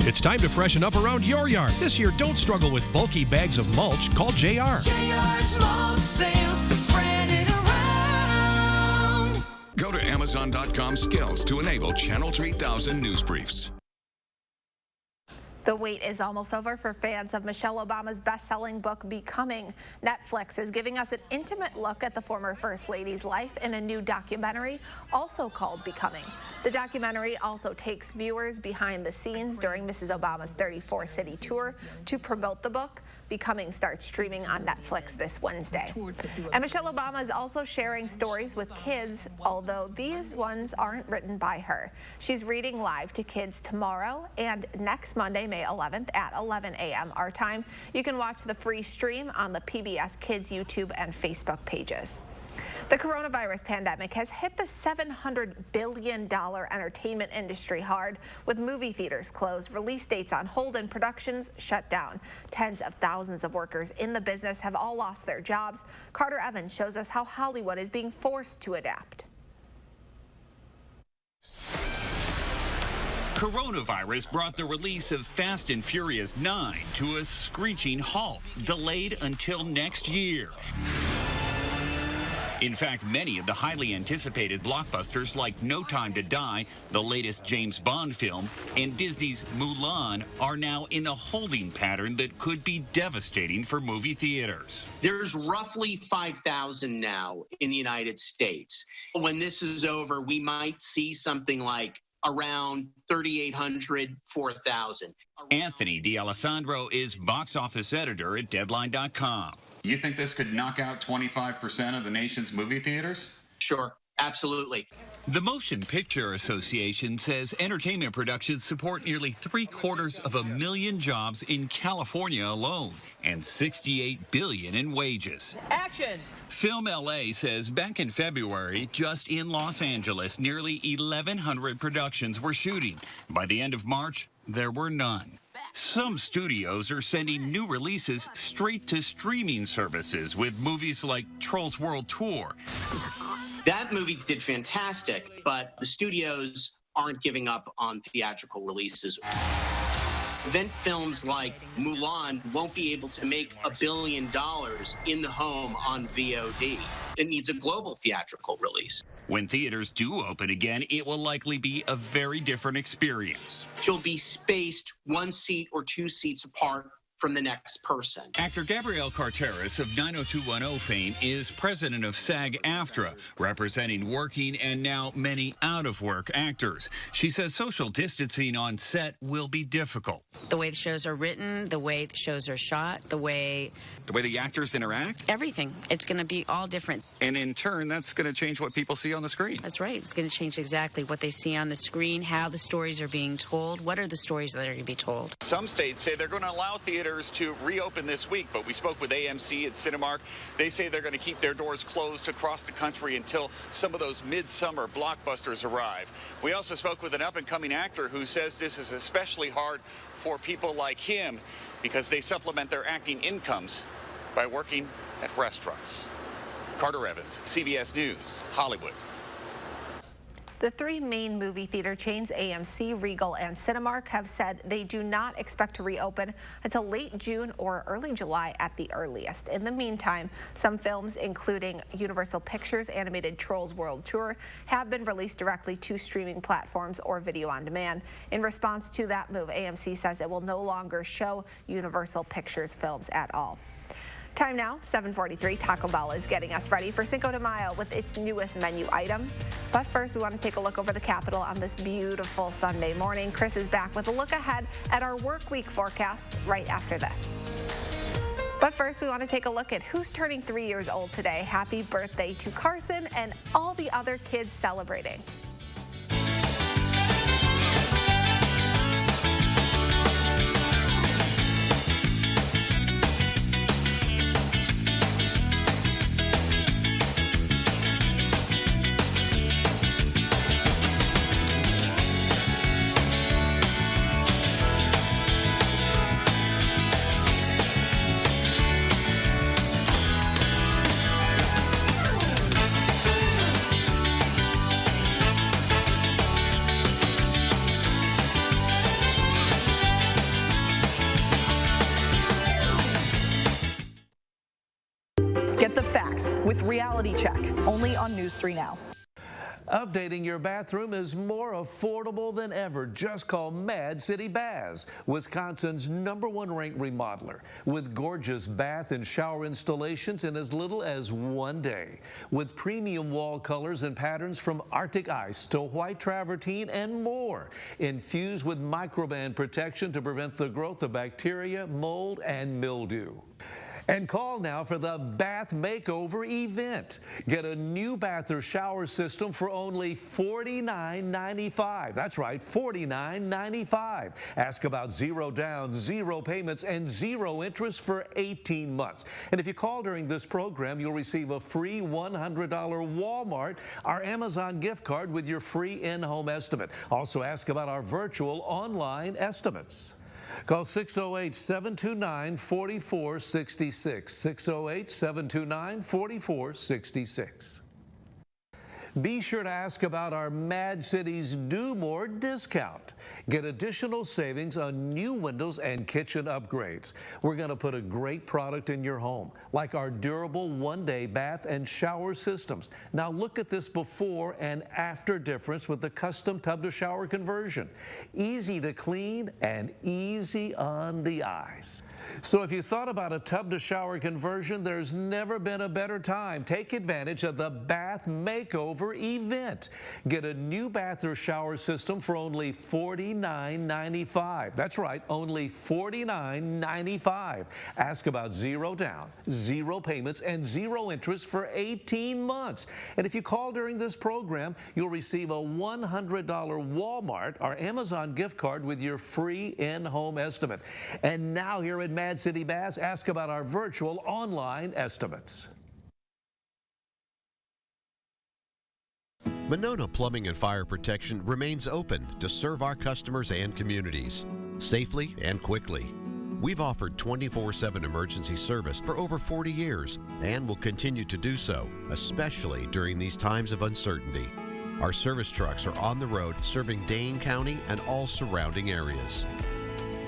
It's time to freshen up around your yard. This year, don't struggle with bulky bags of mulch. Call JR. JR's mulch sales, spread it around. Go to Amazon.com skills to enable Channel 3000 news briefs. The wait is almost over for fans of Michelle Obama's best-selling book, Becoming. Netflix is giving us an intimate look at the former First Lady's life in a new documentary, also called Becoming. The documentary also takes viewers behind the scenes during Mrs. Obama's 34-city tour to promote the book. Becoming starts streaming on Netflix this Wednesday. And Michelle Obama is also sharing stories with kids, although these ones aren't written by her. She's reading live to kids tomorrow and next Monday, May 11th at 11 a.m. our time. You can watch the free stream on the PBS Kids YouTube and Facebook pages. The coronavirus pandemic has hit the $700 billion entertainment industry hard, with movie theaters closed, release dates on hold, and productions shut down. Tens of thousands of workers in the business have all lost their jobs. Carter Evans shows us how Hollywood is being forced to adapt. Coronavirus brought the release of Fast and Furious 9 to a screeching halt, delayed until next year. In fact, many of the highly anticipated blockbusters like No Time to Die, the latest James Bond film, and Disney's Mulan are now in a holding pattern that could be devastating for movie theaters. There's roughly 5,000 now in the United States. When this is over, we might see something like around 3,800, 4,000. Anthony D'Alessandro is box office editor at Deadline.com. You think this could knock out 25% of the nation's movie theaters? Sure, absolutely. The Motion Picture Association says entertainment productions support nearly 750,000 jobs in California alone and $68 billion in wages. Action! Film LA says back in February, just in Los Angeles, nearly 1,100 productions were shooting. By the end of March, there were none. Some studios are sending new releases straight to streaming services with movies like Trolls World Tour. That movie did fantastic, but the studios aren't giving up on theatrical releases. Event films like Mulan won't be able to make $1 billion in the home on VOD. It needs a global theatrical release. When theaters do open again, it will likely be a very different experience. She'll be spaced 1 seat or 2 seats apart from the next person. Actor Gabrielle Carteris of 90210 fame is president of SAG-AFTRA, representing working and now many out-of-work actors. She says social distancing on set will be difficult. The way the shows are written, the way the shows are shot, the way the actors interact? Everything. It's going to be all different. And in turn, that's going to change what people see on the screen. That's right. It's going to change exactly what they see on the screen, how the stories are being told, what are the stories that are going to be told. Some states say they're going to allow theaters to reopen this week, but we spoke with AMC at Cinemark. They say they're going to keep their doors closed across the country until some of those midsummer blockbusters arrive. We also spoke with an up-and-coming actor who says this is especially hard for people like him because they supplement their acting incomes by working at restaurants. Carter Evans, CBS News, Hollywood. The 3 main movie theater chains, AMC, Regal, and Cinemark, have said they do not expect to reopen until late June or early July at the earliest. In the meantime, some films, including Universal Pictures' animated Trolls World Tour, have been released directly to streaming platforms or video on demand. In response to that move, AMC says it will no longer show Universal Pictures films at all. Time now, 7:43. Taco Bell is getting us ready for Cinco de Mayo with its newest menu item. But first, we want to take a look over the Capitol on this beautiful Sunday morning. Chris is back with a look ahead at our work week forecast right after this. But first, we want to take a look at who's turning 3 years old today. Happy birthday to Carson and all the other kids celebrating. Reality Check, only on News 3 Now. Updating your bathroom is more affordable than ever. Just call Mad City Baths, Wisconsin's #1 ranked remodeler, with gorgeous bath and shower installations in as little as 1 day. With premium wall colors and patterns from Arctic ice to white travertine and more, infused with microban protection to prevent the growth of bacteria, mold, and mildew. And call now for the Bath Makeover event. Get a new bath or shower system for only $49.95. That's right, $49.95. Ask about 0 down, 0 payments, and 0 interest for 18 months. And if you call during this program, you'll receive a free $100 Walmart or Amazon gift card with your free in-home estimate. Also ask about our virtual online estimates. Call 608-729-4466, 608-729-4466. Be sure to ask about our Mad Cities Do More discount. Get additional savings on new windows and kitchen upgrades. We're going to put a great product in your home, like our durable 1-day bath and shower systems. Now look at this before and after difference with the custom tub to shower conversion. Easy to clean and easy on the eyes. So if you thought about a tub to shower conversion, there's never been a better time. Take advantage of the Bath Makeover event. Get a new bath or shower system for only $49.95. That's right, only $49.95. Ask about 0 down, 0 payments, and 0 interest for 18 months. And if you call during this program, you'll receive a $100 Walmart or Amazon gift card with your free in-home estimate. And now here at Mad City Baths, ask about our virtual online estimates. Monona Plumbing and Fire Protection remains open to serve our customers and communities safely and quickly. We've offered 24/7 emergency service for over 40 years and will continue to do so, especially during these times of uncertainty. Our service trucks are on the road serving Dane County and all surrounding areas.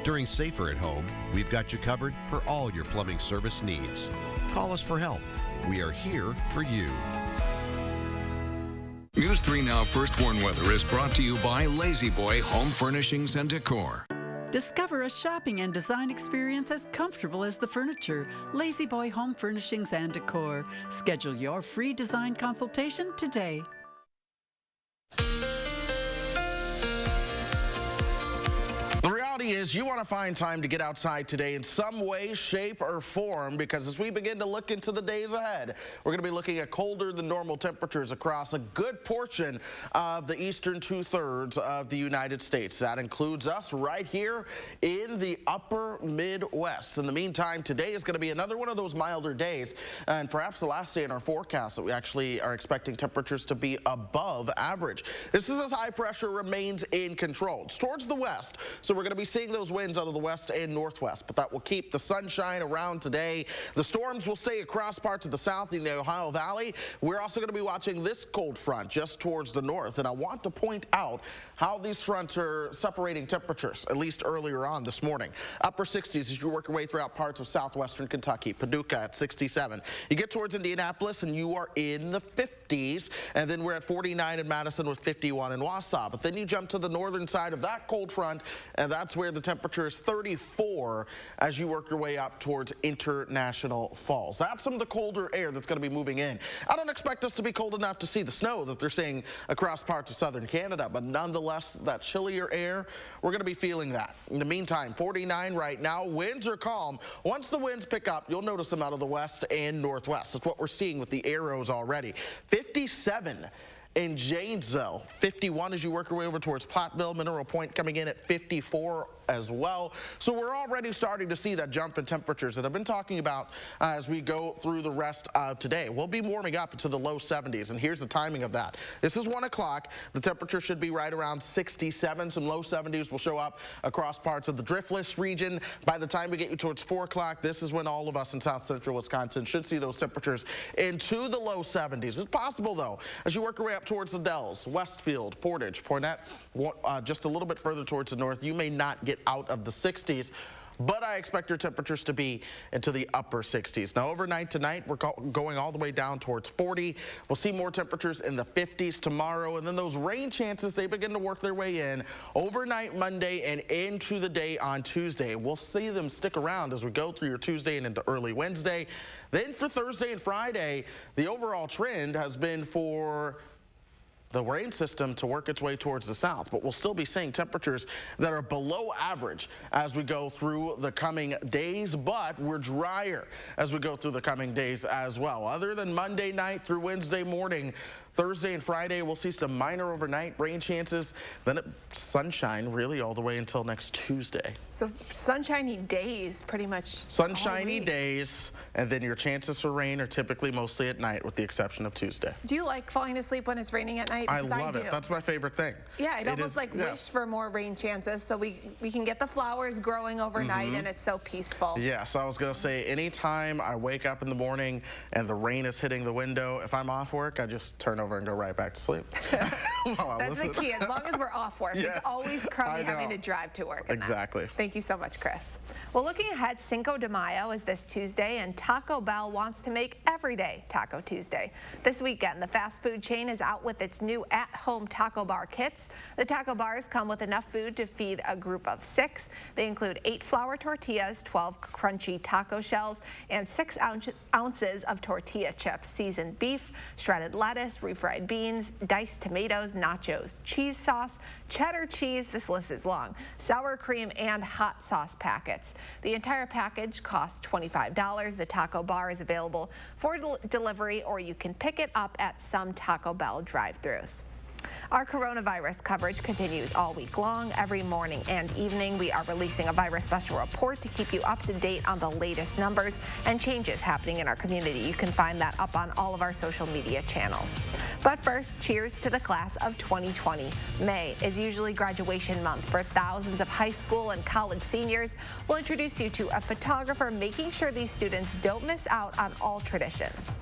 During Safer at Home, we've got you covered for all your plumbing service needs. Call us for help. We are here for you. News 3 Now First Warn Weather is brought to you by Lazy Boy Home Furnishings and Decor. Discover a shopping and design experience as comfortable as the furniture. Lazy Boy Home Furnishings and Decor. Schedule your free design consultation today. The reality is you want to find time to get outside today in some way, shape, or form, because as we begin to look into the days ahead, we're going to be looking at colder than normal temperatures across a good portion of the eastern 2/3 of the United States. That includes us right here in the upper Midwest. In the meantime, today is going to be another one of those milder days, and perhaps the last day in our forecast that we actually are expecting temperatures to be above average. This is as high pressure remains in control. It's towards the west, so we're going to be seeing those winds out of the west and northwest, but that will keep the sunshine around today. The storms will stay across parts of the south in the Ohio Valley. We're also going to be watching this cold front just towards the north, and I want to point out how these fronts are separating temperatures, at least earlier on this morning. Upper 60s as you work your way throughout parts of southwestern Kentucky. Paducah at 67. You get towards Indianapolis and you are in the 50s, and then we're at 49 in Madison with 51 in Wausau. But then you jump to the northern side of that cold front, and that's where the temperature is 34 as you work your way up towards International Falls. That's some of the colder air that's going to be moving in. I don't expect us to be cold enough to see the snow that they're seeing across parts of southern Canada, but nonetheless, that chillier air, we're going to be feeling that. In the meantime, 49 right now. Winds are calm. Once the winds pick up, you'll notice them out of the west and northwest. That's what we're seeing with the arrows already. 57 in Janesville, 51 as you work your way over towards Platteville. Mineral Point coming in at 54 as well. So we're already starting to see that jump in temperatures that I've been talking about as we go through the rest of today. We'll be warming up into the low 70s, and here's the timing of that. This is 1 o'clock. The temperature should be right around 67. Some low 70s will show up across parts of the Driftless region. By the time we get you towards 4 o'clock, this is when all of us in south central Wisconsin should see those temperatures into the low 70s. It's possible, though, as you work your way up towards the Dells, Westfield, Portage, Portnet, just a little bit further towards the north, you may not get out of the 60s. but I expect your temperatures to be into the upper 60s. Now, overnight tonight, we're going all the way down towards 40. We'll see more temperatures in the 50s tomorrow, and then those rain chances, they begin to work their way in overnight Monday and into the day on Tuesday. We'll see them stick around as we go through your Tuesday and into early Wednesday. Then for Thursday and Friday, the overall trend has been for the rain system to work its way towards the south, but we'll still be seeing temperatures that are below average as we go through the coming days, but we're drier as we go through the coming days as well. Other than Monday night through Wednesday morning, Thursday and Friday, we'll see some minor overnight rain chances, then sunshine really all the way until next Tuesday. So sunshiny days pretty much. Sunshiny days, and then your chances for rain are typically mostly at night with the exception of Tuesday. Do you like falling asleep when it's raining at night? I love it. That's my favorite thing. Yeah, I'd almost wish for more rain chances so we can get the flowers growing overnight and it's so peaceful. Yeah, so I was going to say anytime I wake up in the morning and the rain is hitting the window, if I'm off work, I just turn over and go right back to sleep. That's the key. As long as we're off work, it's always crummy having to drive to work. Exactly. Thank you so much, Chris. Well, looking ahead, Cinco de Mayo is this Tuesday, and Taco Bell wants to make every day Taco Tuesday. This weekend, the fast food chain is out with its new at-home taco bar kits. The taco bars come with enough food to feed a group of 6. They include 8 flour tortillas, 12 crunchy taco shells, and 6 ounces of tortilla chips, seasoned beef, shredded lettuce, refried beans, diced tomatoes, nachos, cheese sauce, cheddar cheese, this list is long, sour cream, and hot sauce packets. The entire package costs $25. The taco bar is available for delivery, or you can pick it up at some Taco Bell drive-thrus. Our coronavirus coverage continues all week long. Every morning and evening, we are releasing a virus special report to keep you up to date on the latest numbers and changes happening in our community. You can find that up on all of our social media channels. But first, cheers to the class of 2020. May is usually graduation month for thousands of high school and college seniors. We'll introduce you to a photographer making sure these students don't miss out on all traditions.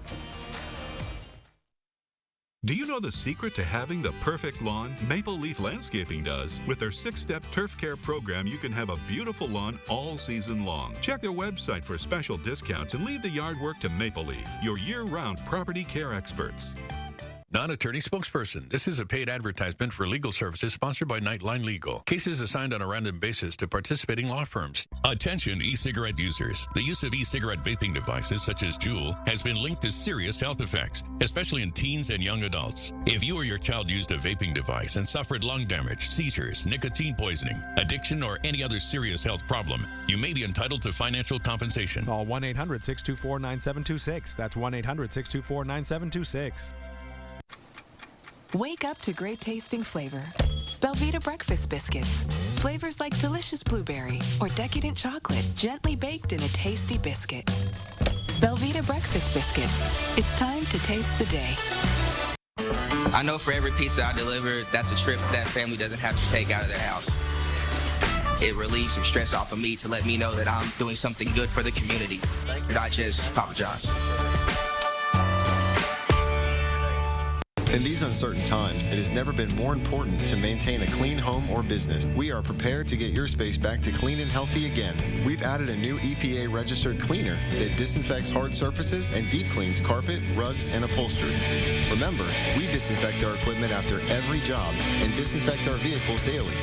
Do you know the secret to having the perfect lawn? Maple Leaf Landscaping does. With their 6-step turf care program, you can have a beautiful lawn all season long. Check their website for special discounts and leave the yard work to Maple Leaf, your year-round property care experts. Non-attorney spokesperson. This is a paid advertisement for legal services sponsored by Nightline Legal. Cases assigned on a random basis to participating law firms. Attention e-cigarette users. The use of e-cigarette vaping devices such as Juul has been linked to serious health effects, especially in teens and young adults. If you or your child used a vaping device and suffered lung damage, seizures, nicotine poisoning, addiction, or any other serious health problem, you may be entitled to financial compensation. Call 1-800-624-9726. That's 1-800-624-9726. Wake up to great tasting flavor. Belvita breakfast biscuits. Flavors like delicious blueberry or decadent chocolate, gently baked in a tasty biscuit. Belvita breakfast biscuits. It's time to taste the day. I know for every pizza I deliver, that's a trip that family doesn't have to take out of their house. It relieves some stress off of me to let me know that I'm doing something good for the community, not just Papa John's. In these uncertain times, it has never been more important to maintain a clean home or business. We are prepared to get your space back to clean and healthy again. We've added a new EPA-registered cleaner that disinfects hard surfaces and deep cleans carpet, rugs, and upholstery. Remember, we disinfect our equipment after every job and disinfect our vehicles daily.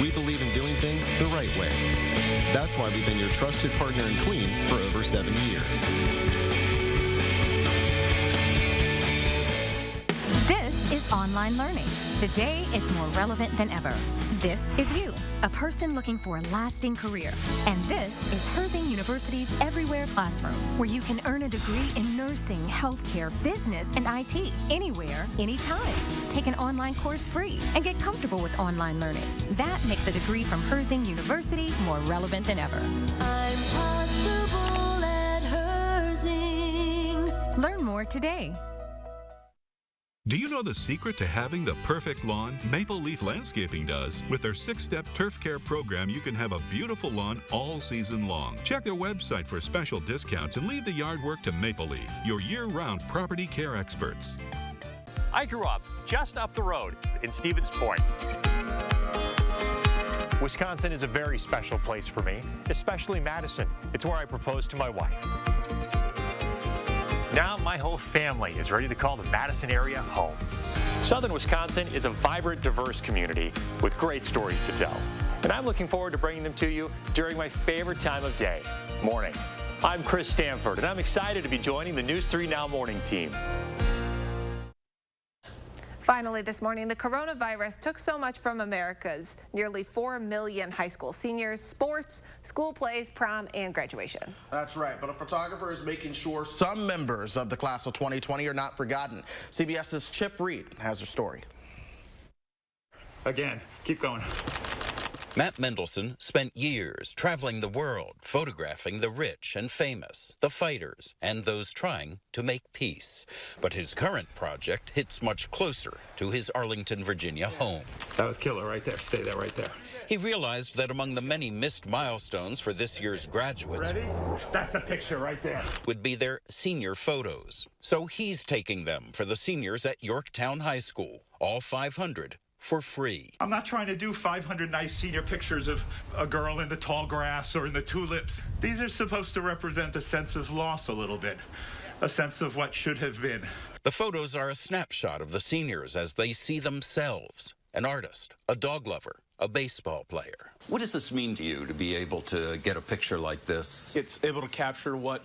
We believe in doing things the right way. That's why we've been your trusted partner in clean for over 70 years. This is online learning. Today, it's more relevant than ever. This is you, a person looking for a lasting career. And this is Herzing University's Everywhere Classroom, where you can earn a degree in nursing, healthcare, business, and IT, anywhere, anytime. Take an online course free and get comfortable with online learning. That makes a degree from Herzing University more relevant than ever. I'm possible at Herzing. Learn more today. Do you know the secret to having the perfect lawn? Maple Leaf Landscaping does. With their 6-step turf care program, you can have a beautiful lawn all season long. Check their website for special discounts and leave the yard work to Maple Leaf, your year-round property care experts. I grew up just up the road in Stevens Point. Wisconsin is a very special place for me, especially Madison. It's where I proposed to my wife. Now my whole family is ready to call the Madison area home. Southern Wisconsin is a vibrant, diverse community with great stories to tell. And I'm looking forward to bringing them to you during my favorite time of day, morning. I'm Chris Stanford, and I'm excited to be joining the News 3 Now morning team. Finally this morning, the coronavirus took so much from America's nearly 4 million high school seniors: sports, school plays, prom, and graduation. That's right, but a photographer is making sure some members of the class of 2020 are not forgotten. CBS's Chip Reed has her story. Again, keep going. Matt Mendelson spent years traveling the world, photographing the rich and famous, the fighters, and those trying to make peace. But his current project hits much closer to his Arlington, Virginia home. That was killer right there. Stay there right there. He realized that among the many missed milestones for this year's graduates, Ready? That's a picture right there, would be their senior photos. So he's taking them for the seniors at Yorktown High School, all 500, for free. I'm not trying to do 500 nice senior pictures of a girl in the tall grass or in the tulips. These are supposed to represent a sense of loss a little bit, a sense of what should have been. The photos are a snapshot of the seniors as they see themselves: an artist, a dog lover, a baseball player. What does this mean to you to be able to get a picture like this? It's able to capture what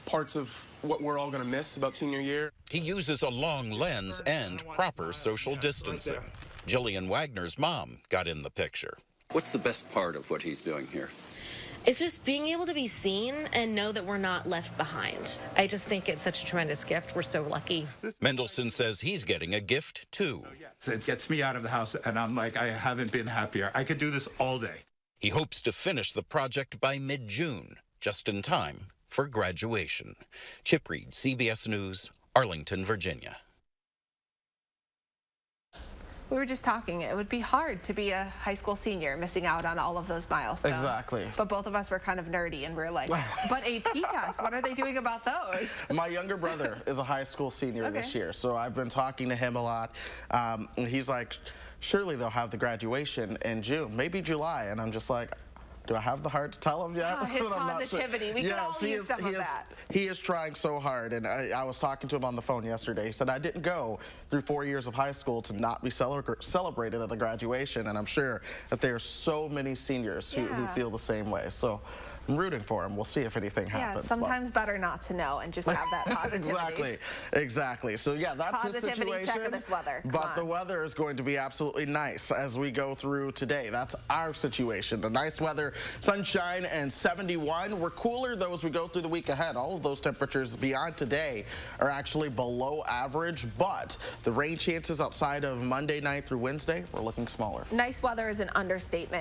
parts of what we're all going to miss about senior year. He uses a long lens and proper social distancing. Jillian Wagner's mom got in the picture. What's the best part of what he's doing here? It's just being able to be seen and know that we're not left behind. I just think it's such a tremendous gift. We're so lucky. Mendelson says he's getting a gift, too. It gets me out of the house, and I'm like, I haven't been happier. I could do this all day. He hopes to finish the project by mid-June, just in time for graduation. Chip Reed, CBS News, Arlington, Virginia. We were just talking, it would be hard to be a high school senior missing out on all of those milestones. Exactly. But both of us were kind of nerdy and we're like, but AP tests, what are they doing about those? My younger brother is a high school senior this year, so I've been talking to him a lot. And he's like, surely they'll have the graduation in June, maybe July. And I'm just like, do I have the heart to tell him yet? Oh, his positivity. We could all use some of that. He is trying so hard, and I was talking to him on the phone yesterday. He said, I didn't go through 4 years of high school to not be celebrated at the graduation, and I'm sure that there are so many seniors who feel the same way. So I'm rooting for him. We'll see if anything happens. Yeah, sometimes better not to know and just have that positivity. Exactly. So yeah, that's his situation. Positivity check of this weather. But the weather is going to be absolutely nice as we go through today. That's our situation. The nice weather, sunshine, and 71. We're cooler though as we go through the week ahead. All of those temperatures beyond today are actually below average, but the rain chances outside of Monday night through Wednesday, we're looking smaller. Nice weather is an understatement.